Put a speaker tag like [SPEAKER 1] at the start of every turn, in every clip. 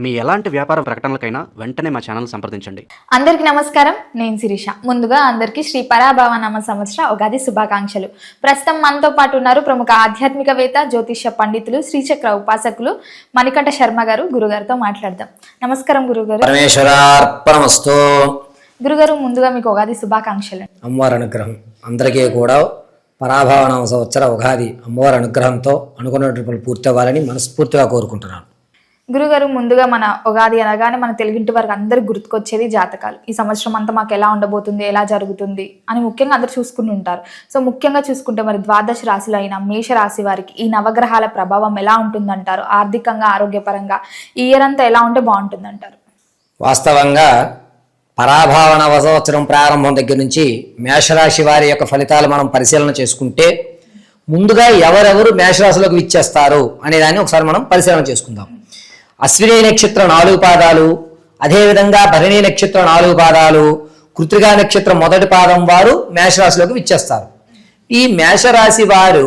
[SPEAKER 1] మీ ఎలాంటి వ్యాపార ప్రకటనలకైనా వెంటనే మా ఛానల్ సంప్రదించండి.
[SPEAKER 2] అందరికీ నమస్కారం, నేను శిరీష. ముందుగా అందరికీ శ్రీ పరాభవ నామ సంవత్సర ఉగాది శుభాకాంక్షలు. ప్రస్తుతం మనతో పాటు ఉన్నారు ప్రముఖ ఆధ్యాత్మికవేత్త, జ్యోతిష్య పండితులు, శ్రీచక్ర ఉపాసకులు మణికంఠ శర్మ గారు. గురుగారితో మాట్లాడదాం. నమస్కారం గురుగారు.
[SPEAKER 3] పరమేశ్వరార్పణమస్తు.
[SPEAKER 2] గురుగారు, ముందుగా మీకు ఉగాది శుభాకాంక్షలు.
[SPEAKER 3] అమ్మవారి అనుగ్రహం అందరికీ కూడా పరాభవ నామ సంవత్సర ఉగాది అమ్మవారి అనుగ్రహంతో అనుకున్నటువంటి పూర్తి అవ్వాలని మనస్ఫూర్తిగా కోరుకుంటున్నాను.
[SPEAKER 2] గురుగారు, ముందుగా మన ఉగాది అనగానే మన తెలుగింటి వారికి అందరికి గుర్తుకొచ్చేది జాతకాలు. ఈ సంవత్సరం అంతా మాకు ఎలా ఉండబోతుంది, ఎలా జరుగుతుంది అని ముఖ్యంగా అందరు చూసుకుని ఉంటారు. సో ముఖ్యంగా చూసుకుంటే మరి ద్వాదశ రాశిలో అయిన మేష రాశి వారికి ఈ నవగ్రహాల ప్రభావం ఎలా ఉంటుందంటారు? ఆర్థికంగా, ఆరోగ్యపరంగా ఈ ఇయర్ అంతా ఎలా ఉంటే బాగుంటుందంటారు?
[SPEAKER 3] వాస్తవంగా పరాభవ నవ సంవత్సరం ప్రారంభం దగ్గర నుంచి మేషరాశి వారి యొక్క ఫలితాలు మనం పరిశీలన చేసుకుంటే ముందుగా ఎవరెవరు మేషరాశిలోకి విచ్చేస్తారు అనే దాన్ని ఒకసారి మనం పరిశీలన చేసుకుందాం. అశ్విని నక్షత్రం 4 పాదాలు, అదేవిధంగా భరణి నక్షత్రం 4 పాదాలు, కృత్తికా నక్షత్రం మొదటి పాదం వారు మేషరాశిలోకి విచ్చేస్తారు. ఈ మేషరాశి వారు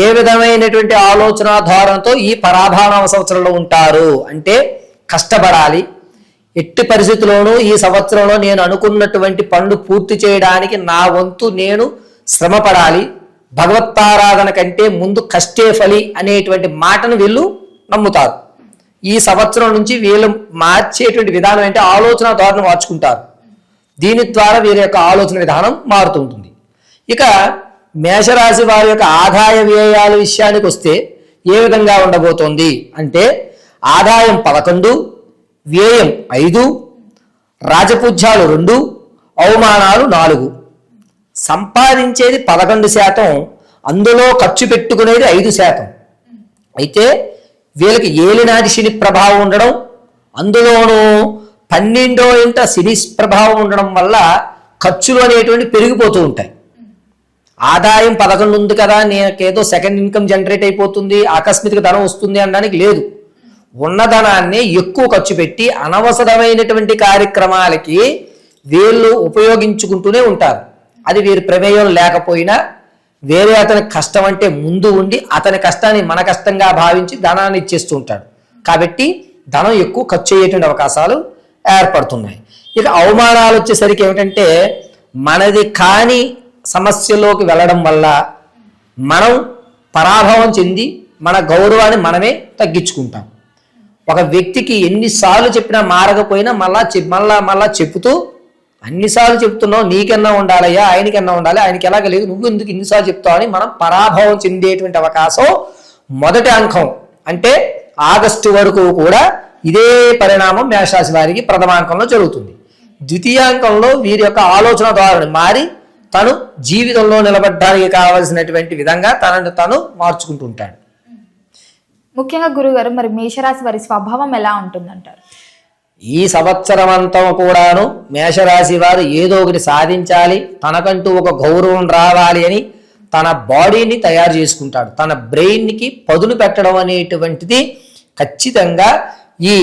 [SPEAKER 3] ఏ విధమైనటువంటి ఆలోచన ధోరణితో ఈ పరాభవ సంవత్సరంలో ఉంటారు అంటే, కష్టపడాలి, ఎట్టి పరిస్థితుల్లోనూ ఈ సంవత్సరంలో నేను అనుకున్నటువంటి పనులు పూర్తి చేయడానికి నా వంతు నేను శ్రమపడాలి, భగవత్తారాధన కంటే ముందు కష్టే ఫలి అనేటువంటి మాటను వీళ్ళు నమ్ముతారు. ఈ సంవత్సరం నుంచి వీళ్ళు మార్చేటువంటి విధానం అంటే ఆలోచన ధోరణి మార్చుకుంటారు. దీని ద్వారా వీరి యొక్క ఆలోచన విధానం మారుతూ ఉంటుంది. ఇక మేషరాశి వారి యొక్క ఆదాయ వ్యయాల విషయానికి వస్తే ఏ విధంగా ఉండబోతోంది అంటే, ఆదాయం 11, వ్యయం 5, రాజపూజ్యాలు 2, అవమానాలు 4. సంపాదించేది 11%, అందులో ఖర్చు పెట్టుకునేది 5%. అయితే వీళ్ళకి ఏలినాటి శని ప్రభావం ఉండడం, అందులోనూ 12వ ఇంట శని ప్రభావం ఉండడం వల్ల ఖర్చులు అనేటువంటి పెరిగిపోతూ ఉంటాయి. ఆదాయం 11 ఉంది కదా, నేకేదో సెకండ్ ఇన్కమ్ జనరేట్ అయిపోతుంది, ఆకస్మిక ధనం వస్తుంది అనడానికి లేదు. ఉన్న ధనాన్ని ఎక్కువ ఖర్చు పెట్టి అనవసరమైనటువంటి కార్యక్రమాలకి వీళ్ళు ఉపయోగించుకుంటూనే ఉంటారు. అది వీరి ప్రమేయం లేకపోయినా వేరే అతని కష్టం అంటే ముందు ఉండి అతని కష్టాన్ని మన కష్టంగా భావించి ధనాన్ని ఇచ్చేస్తూ ఉంటాడు. కాబట్టి ధనం ఎక్కువ ఖర్చు అయ్యేటువంటి అవకాశాలు ఏర్పడుతున్నాయి. ఇక అవమానాలు వచ్చేసరికి ఏమిటంటే, మనది కాని సమస్యలోకి వెళ్ళడం వల్ల మనం పరాభవం చెంది మన గౌరవాన్ని మనమే తగ్గించుకుంటాం. ఒక వ్యక్తికి ఎన్నిసార్లు చెప్పినా మారకపోయినా మళ్ళా చెప్తూ, అన్నిసార్లు చెప్తున్నావు, నీకన్నా ఉండాలయ్యా, ఆయనకన్నా ఉండాలి, ఆయనకి ఎలాగ లేదు, నువ్వు ఎందుకు ఇన్నిసార్లు చెప్తావు అని మనం పరాభవం చెందేటువంటి అవకాశం మొదటి అంకం అంటే ఆగస్టు వరకు కూడా ఇదే పరిణామం మేషరాశి వారికి ప్రథమాంకంలో జరుగుతుంది. ద్వితీయాంకంలో వీరి యొక్క ఆలోచన ధోరణి మారి తను జీవితంలో నిలబడడానికి కావలసినటువంటి విధంగా తనను తను మార్చుకుంటుంటాడు.
[SPEAKER 2] ముఖ్యంగా గురుగారు, మరి మేషరాశి వారి స్వభావం ఎలా ఉంటుందంటారు?
[SPEAKER 3] ఈ సంవత్సరం అంతా కూడాను మేషరాశి వారు ఏదో ఒకటి సాధించాలి, తనకంటూ ఒక గౌరవం రావాలి అని తన బాడీని తయారు చేసుకుంటాడు. తన బ్రెయిన్కి పదును పెట్టడం అనేటువంటిది ఖచ్చితంగా ఈ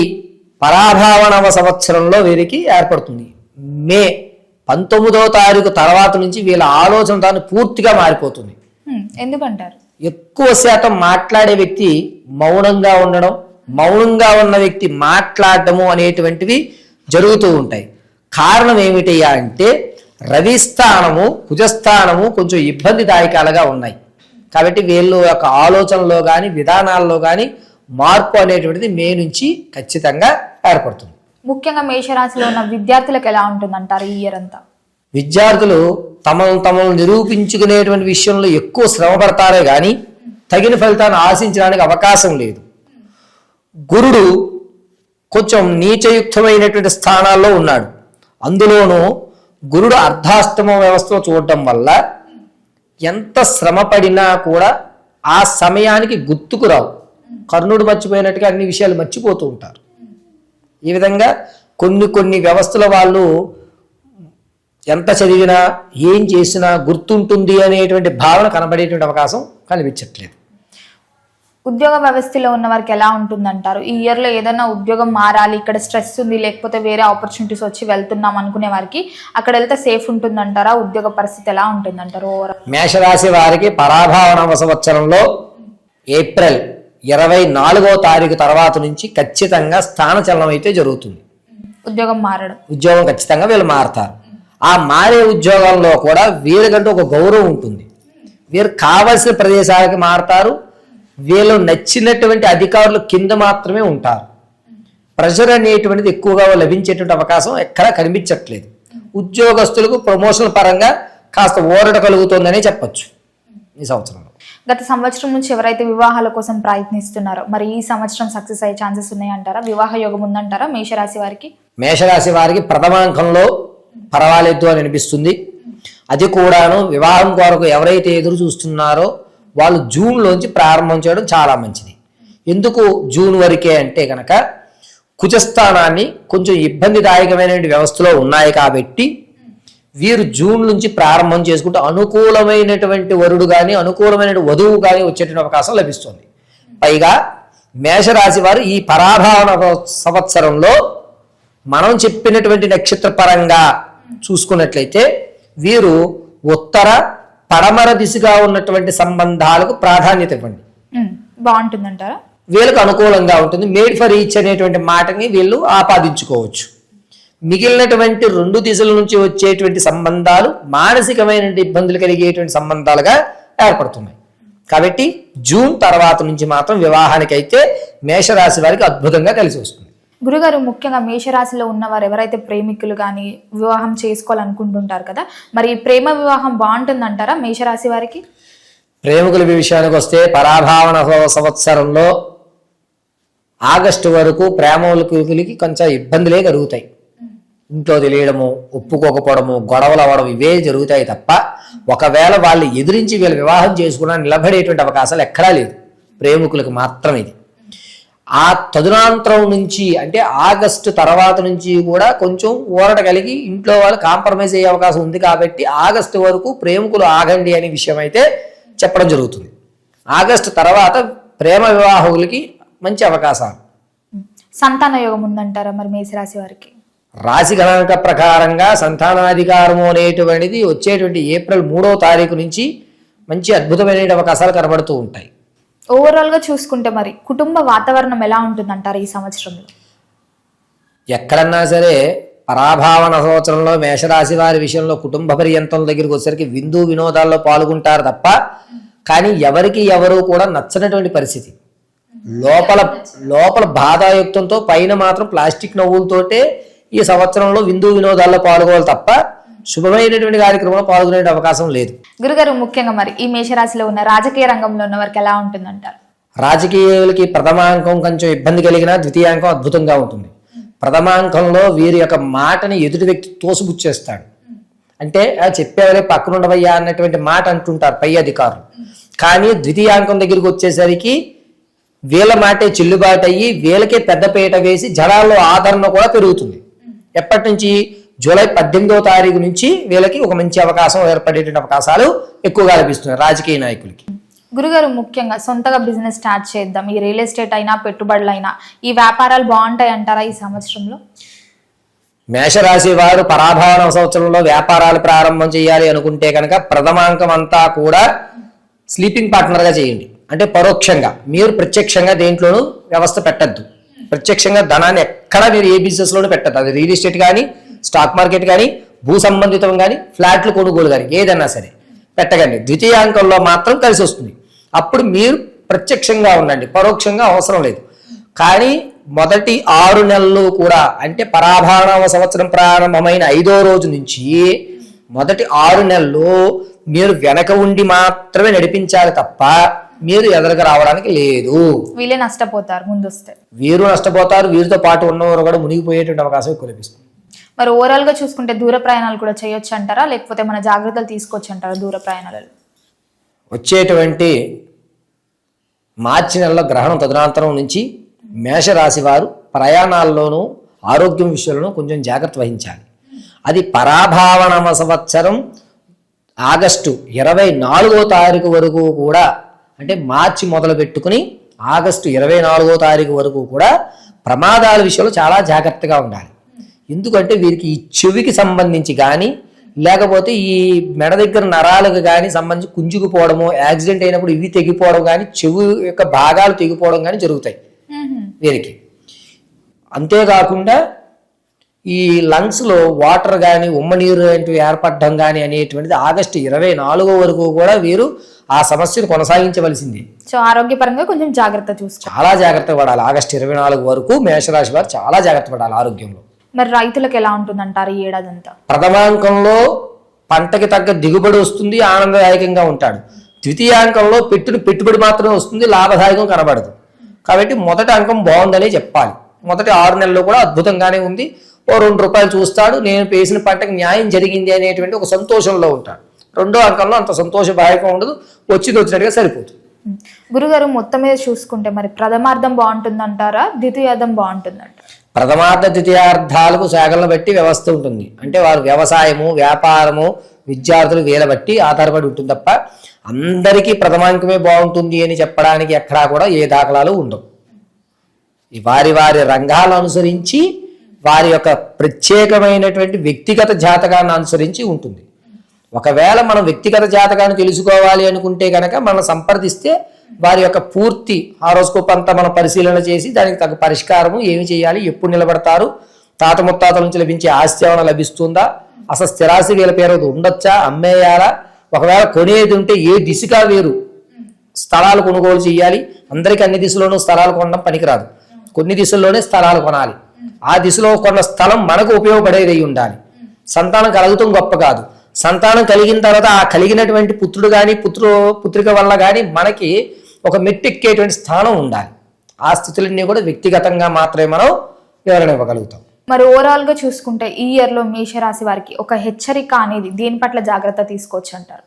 [SPEAKER 3] పరాభవ సంవత్సరంలో వీరికి ఏర్పడుతుంది. మే 19వ తారీఖు తర్వాత నుంచి వీళ్ళ ఆలోచన దాన్ని పూర్తిగా మారిపోతుంది.
[SPEAKER 2] ఎందుకంటారు?
[SPEAKER 3] ఎక్కువ శాతం మాట్లాడే వ్యక్తి మౌనంగా ఉండడం, మౌనంగా ఉన్న వ్యక్తి మాట్లాడటము అనేటువంటివి జరుగుతూ ఉంటాయి. కారణం ఏమిటయ్యా అంటే, రవి స్థానము, కుజస్థానము కొంచెం ఇబ్బందిదాయకాలుగా ఉన్నాయి. కాబట్టి వీళ్ళు యొక్క ఆలోచనలో కానీ విధానాల్లో కానీ మార్పు అనేటువంటిది మే నుంచి ఖచ్చితంగా ఏర్పడుతుంది.
[SPEAKER 2] ముఖ్యంగా మేషరాశిలో ఉన్న విద్యార్థులకు ఎలా ఉంటుందంటారు ఈ ఇయర్ అంతా?
[SPEAKER 3] విద్యార్థులు తమను నిరూపించుకునేటువంటి విషయంలో ఎక్కువ శ్రమ పడతారే కానీ తగిన ఫలితాన్ని ఆశించడానికి అవకాశం లేదు. గురుడు కొంచెం నీచయుక్తమైనటువంటి స్థానాల్లో ఉన్నాడు. అందులోనూ గురుడు అర్ధాష్టమ వ్యవస్థలో చూడటం వల్ల ఎంత శ్రమ పడినా కూడా ఆ సమయానికి గుర్తుకు రావు. కర్ణుడు మర్చిపోయినట్టుగా అన్ని విషయాలు మర్చిపోతూ ఉంటారు. ఈ విధంగా కొన్ని వ్యవస్థల వాళ్ళు ఎంత చదివినా ఏం చేసినా గుర్తుంటుంది అనేటువంటి భావన కనబడేటువంటి అవకాశం కనిపించట్లేదు.
[SPEAKER 2] ఉద్యోగ వ్యవస్థలో ఉన్న వారికి ఎలా ఉంటుందంటారు? ఈ ఇయర్లో ఏదైనా ఉద్యోగం మారాలి, ఇక్కడ స్ట్రెస్ ఉంది, లేకపోతే వేరే ఆపర్చునిటీస్ వచ్చి వెళ్తున్నాం అనుకునే వారికి అక్కడ వెళ్తే సేఫ్ ఉంటుందంటారా? ఉద్యోగ పరిస్థితి ఎలా ఉంటుందంటారు?
[SPEAKER 3] మేషరాశి వారికి పరాభవ సంవత్సరంలో ఏప్రిల్ 24వ తారీఖు తర్వాత నుంచి ఖచ్చితంగా స్థానచలనం అయితే జరుగుతుంది. ఉద్యోగం ఖచ్చితంగా వీళ్ళు మారుతారు. ఆ మారే ఉద్యోగాల్లో కూడా వీళ్ళకంటూ ఒక గౌరవం ఉంటుంది. వీరు కావలసిన ప్రదేశాలకి మారుతారు. వీళ్ళు నచ్చినటువంటి అధికారులు కింద మాత్రమే ఉంటారు. ప్రెషర్ అనేటువంటిది ఎక్కువగా లభించేటువంటి అవకాశం ఎక్కడా కనిపించట్లేదు. ఉద్యోగస్తులకు ప్రమోషన్ పరంగా కాస్త ఊరట కలుగుతుందనే చెప్పచ్చు ఈ సంవత్సరంలో.
[SPEAKER 2] గత సంవత్సరం నుంచి ఎవరైతే వివాహాల కోసం ప్రయత్నిస్తున్నారో మరి ఈ సంవత్సరం సక్సెస్ అయ్యే ఛాన్సెస్ ఉన్నాయంటారా? వివాహ యోగం ఉందంటారా మేషరాశి వారికి?
[SPEAKER 3] మేషరాశి వారికి ప్రథమాంకంలో పర్వాలేదు అని అనిపిస్తుంది. అది కూడాను వివాహం కొరకు ఎవరైతే ఎదురు చూస్తున్నారో వాళ్ళు జూన్లోంచి ప్రారంభం చేయడం చాలా మంచిది. ఎందుకు జూన్ వరకే అంటే కనుక కుజస్థానాన్ని కొంచెం ఇబ్బందిదాయకమైన వ్యవస్థలో ఉన్నాయి కాబట్టి వీరు జూన్ నుంచి ప్రారంభం చేసుకుంటూ అనుకూలమైనటువంటి వరుడు కానీ అనుకూలమైన వధువు కానీ వచ్చేటువంటి అవకాశం లభిస్తుంది. పైగా మేషరాశి వారు ఈ పరాభావన సంవత్సరంలో మనం చెప్పినటువంటి నక్షత్ర పరంగా చూసుకున్నట్లయితే వీరు ఉత్తర పడమర దిశగా ఉన్నటువంటి సంబంధాలకు ప్రాధాన్యత ఇవ్వండి,
[SPEAKER 2] బాగుంటుందంటారా?
[SPEAKER 3] వీళ్ళకు అనుకూలంగా ఉంటుంది. మేడ్ ఫర్ ఈచ్ అనేటువంటి మాటని వీళ్ళు ఆపాదించుకోవచ్చు. మిగిలినటువంటి 2 దిశల నుంచి వచ్చేటువంటి సంబంధాలు మానసికమైన ఇబ్బందులు కలిగేటువంటి సంబంధాలుగా ఏర్పడుతున్నాయి. కాబట్టి జూన్ తర్వాత నుంచి మాత్రం వివాహానికైతే మేషరాశి వారికి అద్భుతంగా కలిసి వస్తుంది.
[SPEAKER 2] గురుగారు, ముఖ్యంగా మేషరాశిలో ఉన్నవారు ఎవరైతే ప్రేమికులు కానీ వివాహం చేసుకోవాలనుకుంటుంటారు కదా, మరి ప్రేమ వివాహం బాగుంటుందంటారా మేషరాశి వారికి?
[SPEAKER 3] ప్రేమికుల విషయానికి వస్తే పరాభావన సంవత్సరంలో ఆగస్టు వరకు ప్రేమికులకి కొంచెం ఇబ్బందులే కలుగుతాయి. ఇంట్లో తెలియడము, ఒప్పుకోకపోవడము, గొడవలు అవ్వడం ఇవే జరుగుతాయి తప్ప ఒకవేళ వాళ్ళు ఎదిరించి వీళ్ళు వివాహం చేసుకున్నా నిలబడేటువంటి అవకాశాలు ఎక్కడా లేదు. ప్రేమికులకు మాత్రం ఇది. ఆ తదునాంతరం నుంచి అంటే ఆగస్టు తర్వాత నుంచి కూడా కొంచెం ఊరట కలిగి ఇంట్లో వాళ్ళు కాంప్రమైజ్ అయ్యే అవకాశం ఉంది. కాబట్టి ఆగస్టు వరకు ప్రేమికులు ఆగండి అనే విషయం అయితే చెప్పడం జరుగుతుంది. ఆగస్టు తర్వాత ప్రేమ వివాహకులకి మంచి అవకాశాలు.
[SPEAKER 2] సంతాన యోగం ఉందంటారా మరి మేషరాశి వారికి?
[SPEAKER 3] రాశి గణాంక ప్రకారంగా సంతానాధికారము అనేటువంటిది వచ్చేటువంటి ఏప్రిల్ 3వ తారీఖు నుంచి మంచి అద్భుతమైన అవకాశాలు కనబడుతూ ఉంటాయి.
[SPEAKER 2] ఓవరాల్ గా చూసుకుంటే మరి కుటుంబ వాతావరణం ఎలా ఉంటుందంటారు ఈ సంవత్సరంలో?
[SPEAKER 3] ఎక్కడన్నా సరే పరాభావన సంవత్సరంలో మేషరాశి వారి విషయంలో కుటుంబ పర్యంతం దగ్గరికి వచ్చేసరికి విందు వినోదాల్లో పాల్గొంటారు తప్ప కానీ ఎవరికి ఎవరు కూడా నచ్చనటువంటి పరిస్థితి. లోపల బాధాయుక్తంతో పైన మాత్రం ప్లాస్టిక్ నవ్వులతోటే ఈ సంవత్సరంలో విందు వినోదాల్లో పాల్గొవాలి తప్ప శుభమైనటువంటి కార్యక్రమంలో పాల్గొనే అవకాశం లేదు.
[SPEAKER 2] గురుగారు, ముఖ్యంగా మరి ఈ మేషరాశిలో ఉన్న రాజకీయ రంగంలో ఉన్న వారికి ఎలా ఉంటుందంటారు?
[SPEAKER 3] రాజకీయాలకి ప్రథమాంకం కొంచెం ఇబ్బంది కలిగినా ద్వితీయాంకం అద్భుతంగా ఉంటుంది. ప్రథమాంకంలో వీరి యొక్క మాటని ఎదుటి వ్యక్తి తోసిపుచ్చేస్తాడు. అంటే చెప్పేవారే పక్కనుండవయ్యా అన్నటువంటి మాట అంటుంటారు పై అధికారులు. కానీ ద్వితీయాంకం దగ్గరికి వచ్చేసరికి వీళ్ళ మాటే చెల్లుబాటు అయ్యి వీళ్ళకే పెద్దపీట వేసి జనాల్లో ఆదరణ కూడా పెరుగుతుంది. ఎప్పటి నుంచి? జూలై 18వ తారీఖు నుంచి వీళ్ళకి ఒక మంచి అవకాశం ఏర్పడేటువంటి అవకాశాలు ఎక్కువగా లభిస్తున్నాయి రాజకీయ నాయకులకి.
[SPEAKER 2] గురుగారు, ముఖ్యంగా సొంతగా బిజినెస్ స్టార్ట్ చేద్దాం, ఈ రియల్ ఎస్టేట్ అయినా పెట్టుబడులైనా ఈ వ్యాపారాలు బాగుంటాయి అంటారా ఈ సంవత్సరంలో?
[SPEAKER 3] మేషరాశి వారు పరాభావన సంవత్సరంలో వ్యాపారాలు ప్రారంభం చేయాలి అనుకుంటే కనుక ప్రథమాంకం అంతా కూడా స్లీపింగ్ పార్ట్నర్గా చేయండి. అంటే పరోక్షంగా, మీరు ప్రత్యక్షంగా దేంట్లోనూ వ్యవస్థ పెట్టద్దు. ప్రత్యక్షంగా ధనాన్ని ఎక్కడ మీరు ఏ బిజినెస్లోనూ పెట్టద్దు. అది రియల్ ఎస్టేట్ కానీ, స్టాక్ మార్కెట్ కానీ, భూ సంబంధితం కానీ, ఫ్లాట్లు కొనుగోలు కానీ ఏదన్నా సరే పెట్టకండి. ద్వితీయాంకంలో మాత్రం కలిసి వస్తుంది. అప్పుడు మీరు ప్రత్యక్షంగా ఉండండి, పరోక్షంగా అవసరం లేదు. కానీ మొదటి 6 నెలలు కూడా అంటే పరాభావన సంవత్సరం ప్రారంభమైన 5వ రోజు నుంచి మొదటి 6 నెలలు మీరు వెనక ఉండి మాత్రమే నడిపించాలి తప్ప మీరు ఎదురుగా రావడానికి లేదు.
[SPEAKER 2] వీళ్ళే నష్టపోతారు, ముందు వస్తే
[SPEAKER 3] వీరు నష్టపోతారు, వీరితో పాటు ఉన్నవారు కూడా మునిగిపోయేటువంటి అవకాశం ఎక్కువ లభిస్తుంది.
[SPEAKER 2] మరి ఓవరాల్ గా చూసుకుంటే దూర ప్రయాణాలు కూడా చేయొచ్చు అంటారా, లేకపోతే మన జాగ్రత్తలు తీసుకోవచ్చు అంటారా దూర ప్రయాణాలలో?
[SPEAKER 3] వచ్చేటువంటి మార్చి నెలలో గ్రహణం తదనంతరం నుంచి మేషరాశి వారు ప్రయాణాల్లోనూ ఆరోగ్యం విషయంలోనూ కొంచెం జాగ్రత్త వహించాలి. అది పరాభావన సంవత్సరం ఆగస్టు 24వ తారీఖు వరకు కూడా, అంటే మార్చి మొదలు పెట్టుకుని ఆగస్టు 24వ తారీఖు వరకు కూడా ప్రమాదాల విషయంలో చాలా జాగ్రత్తగా ఉండాలి. ఎందుకంటే వీరికి ఈ చెవికి సంబంధించి కానీ, లేకపోతే ఈ మెడ దగ్గర నరాలకు కానీ సంబంధించి కుంజుకుపోవడము, యాక్సిడెంట్ అయినప్పుడు ఇవి తెగిపోవడం కానీ, చెవు యొక్క భాగాలు తెగిపోవడం కానీ జరుగుతాయి వీరికి. అంతేకాకుండా ఈ లంగ్స్లో వాటర్ కానీ ఉమ్మనీరు అనేటివి ఏర్పడడం కానీ అనేటువంటిది ఆగస్టు 24 వరకు కూడా వీరు ఆ సమస్యను కొనసాగించవలసింది.
[SPEAKER 2] సో ఆరోగ్యపరంగా కొంచెం జాగ్రత్త చూసుకోవాలి,
[SPEAKER 3] చాలా జాగ్రత్త పడాలి. ఆగస్టు 24 వరకు మేషరాశి వారు చాలా జాగ్రత్త పడాలి ఆరోగ్యంలో.
[SPEAKER 2] మరి రైతులకు ఎలా ఉంటుందంటారు ఈ ఏడాది అంతా?
[SPEAKER 3] ప్రథమాంకంలో పంటకి తగ్గ దిగుబడి వస్తుంది, ఆనందదాయకంగా ఉంటాడు. ద్వితీయాంకంలో పెట్టుబడి మాత్రమే వస్తుంది, లాభదాయకం కనబడదు. కాబట్టి మొదటి అంకం బాగుందనే చెప్పాలి. మొదటి 6 నెలల్లో కూడా అద్భుతంగానే ఉంది. ఓ 2 రూపాయలు చూస్తాడు, నేను వేసిన పంటకి న్యాయం జరిగింది అనేటువంటి ఒక సంతోషంలో ఉంటాడు. రెండో అంకంలో అంత సంతోషదాయకం ఉండదు, వచ్చినట్టుగా సరిపోతుంది.
[SPEAKER 2] గురుగారు మొత్తం మీద చూసుకుంటే మరి ప్రథమార్థం బాగుంటుందంటారా, ద్వితీయార్థం బాగుంటుందంటారా?
[SPEAKER 3] ప్రథమార్థ ద్వితీయార్థాలకు శాఖలను బట్టి వ్యవస్థ ఉంటుంది. అంటే వారు వ్యవసాయము, వ్యాపారము, విద్యార్థులు వీళ్ళ బట్టి ఆధారపడి ఉంటుంది తప్ప అందరికీ ప్రథమాంకమే బాగుంటుంది అని చెప్పడానికి ఎక్కడా కూడా ఏ దాఖలాలు ఉండవు. వారి వారి రంగాలను అనుసరించి వారి యొక్క ప్రత్యేకమైనటువంటి వ్యక్తిగత జాతకాన్ని అనుసరించి ఉంటుంది. ఒకవేళ మనం వ్యక్తిగత జాతకాన్ని తెలుసుకోవాలి అనుకుంటే కనుక మనం సంప్రదిస్తే వారి యొక్క పూర్తి హారోస్కోప్ అంతా మనం పరిశీలన చేసి దానికి తగ్గ పరిష్కారము ఏమి చేయాలి, ఎప్పుడు నిలబడతారు, తాత ముత్తాతల నుంచి లభించే ఆస్తి ఏమైనా లభిస్తుందా, అసలు స్థిరాస్తి వీళ్ళ పేరు ఉండొచ్చా, అమ్మేయాలా, ఒకవేళ కొనేది ఉంటే ఏ దిశగా వేరు స్థలాలు కొనుగోలు చేయాలి. అందరికీ అన్ని దిశలోనూ స్థలాలు కొనడం పనికిరాదు, కొన్ని దిశల్లోనే స్థలాలు కొనాలి. ఆ దిశలో కొన్న స్థలం మనకు ఉపయోగపడేది అయి ఉండాలి. సంతానం కలుగుతాం గొప్ప కాదు, సంతానం కలిగిన తర్వాత ఆ కలిగినటువంటి పుత్రుడు కానీ పుత్రిక వల్ల కానీ మనకి ఒక మెట్టెక్కేటువంటి స్థానం ఉండాలి. ఆ స్థితులన్నీ కూడా వ్యక్తిగతంగా మాత్రమే మనం వివరణ ఇవ్వగలుగుతాం.
[SPEAKER 2] మరి ఓవరాల్ గా చూసుకుంటే ఈ ఇయర్ లో మేషరాశి వారికి ఒక హెచ్చరిక అనేది దేని పట్ల జాగ్రత్త తీసుకోవచ్చు అంటారు?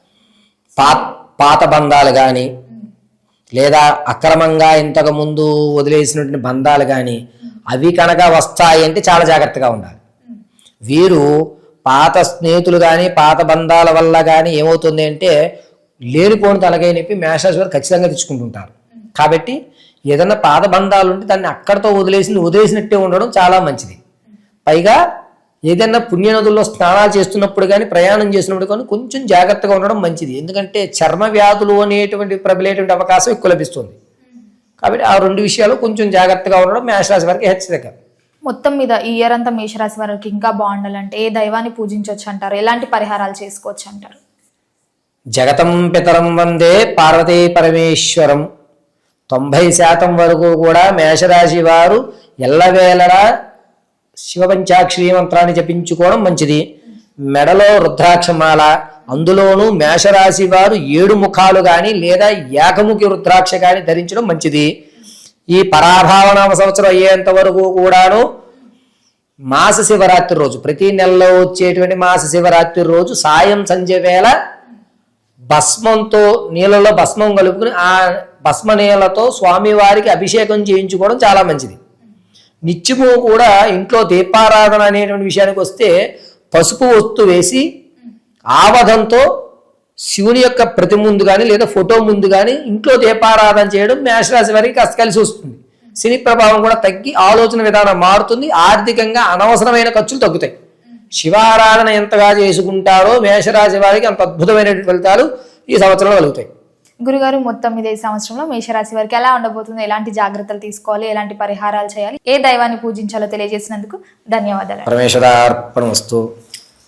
[SPEAKER 3] పాత బంధాలు కానీ లేదా అక్రమంగా ఇంతకు ముందు వదిలేసినటువంటి బంధాలు కానీ అవి కనుక వస్తాయి అంటే చాలా జాగ్రత్తగా ఉండాలి. వీరు పాత స్నేహితులు కానీ పాత బంధాల వల్ల కానీ ఏమవుతుంది అంటే లేనిపోని తలకాయ నొప్పి మేషరాశి వారు ఖచ్చితంగా తెచ్చుకుంటుంటారు. కాబట్టి ఏదన్నా పాత బంధాలు ఉంటే దాన్ని అక్కడితో వదిలేసినట్టే ఉండడం చాలా మంచిది. పైగా ఏదైనా పుణ్యనదుల్లో స్నానాలు చేస్తున్నప్పుడు కానీ ప్రయాణం చేసినప్పుడు కానీ కొంచెం జాగ్రత్తగా ఉండడం మంచిది. ఎందుకంటే చర్మ వ్యాధులు అనేటువంటి ప్రబలేటువంటి అవకాశం ఎక్కువ లభిస్తుంది. కాబట్టి ఆ 2 విషయాలు కొంచెం జాగ్రత్తగా ఉండడం మేషరాశి వారికి హెచ్చరిక.
[SPEAKER 2] మొత్తం మీద ఈ ఇయర్ అంతా మేషరాశి వారికి ఇంకా బాగుండాలంటే ఏ దైవాన్ని పూజించవచ్చు అంటారు, ఎలాంటి పరిహారాలు చేసుకోవచ్చు అంటారు?
[SPEAKER 3] జగతం పితరం వందే పార్వతీ పరమేశ్వరం. 90% వరకు కూడా మేషరాశి వారు ఎల్లవేళలా శివపంచాక్షరి మంత్రాన్ని జపించుకోవడం మంచిది. మెడలో రుద్రాక్షమాల, అందులోనూ మేషరాశి వారు 7 ముఖాలు కానీ లేదా ఏకముఖి రుద్రాక్ష కానీ ధరించడం మంచిది. ఈ పరాభావనామ సంవత్సరం అయ్యేంత వరకు కూడాను మాస శివరాత్రి రోజు, ప్రతి నెలలో వచ్చేటువంటి మాస శివరాత్రి రోజు సాయం సంధ్య వేళ భస్మంతో నీళ్ళలో భస్మం కలుపుకుని ఆ భస్మ నీళ్ళతో స్వామివారికి అభిషేకం చేయించుకోవడం చాలా మంచిది. నిత్యము కూడా ఇంట్లో దీపారాధన అనేటువంటి విషయానికి వస్తే పసుపు ఒత్తు వేసి ఆవధంతో శివుని యొక్క ప్రతి ముందు కానీ లేదా ఫోటో ముందు కానీ ఇంట్లో దీపారాధన చేయడం మేషరాశి వారికి కాస్త కలిసి వస్తుంది. శని ప్రభావం కూడా తగ్గి ఆలోచన విధానం మారుతుంది, ఆర్థికంగా అనవసరమైన ఖర్చులు తగ్గుతాయి. శివారాధన ఎంతగా చేసుకుంటారో మేషరాశి వారికి అంత అద్భుతమైన ఫలితాలు ఈ సంవత్సరంలో కలుగుతాయి.
[SPEAKER 2] గురుగారు మొత్తం మీద ఈ సంవత్సరంలో మేషరాశి వారికి ఎలా ఉండబోతుంది, ఎలాంటి జాగ్రత్తలు తీసుకోవాలి, ఎలాంటి పరిహారాలు చేయాలి, ఏ దైవాన్ని పూజించాలో తెలియజేసినందుకు ధన్యవాదాలు.
[SPEAKER 3] పరమేశ్వరార్పణమస్తు.